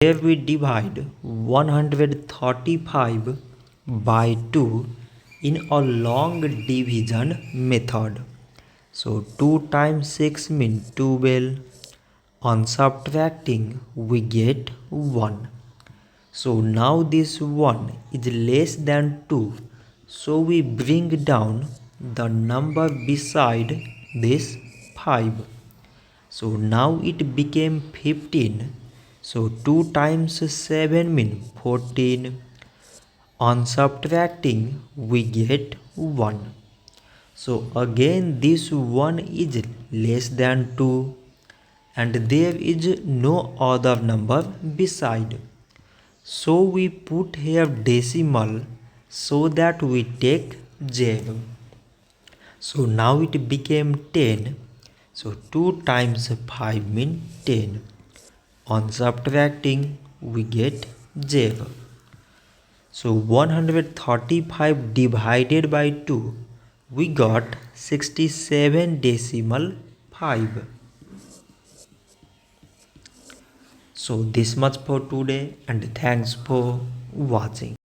Here we divide 135 by 2 in a long division method. So 2 times 6 means 12. On subtracting we get 1. So now this 1 is less than 2. So we bring down the number beside this 5. So now it became 15. So 2 times 7 means 14. On subtracting we get 1. So again this 1 is less than 2 and there is no other number beside. So we put here decimal so that we take 0. So now it became 10. So 2 times 5 means 10. On subtracting we get 0. So 135 divided by 2 we got 67 decimal 5. So this much for today and thanks for watching.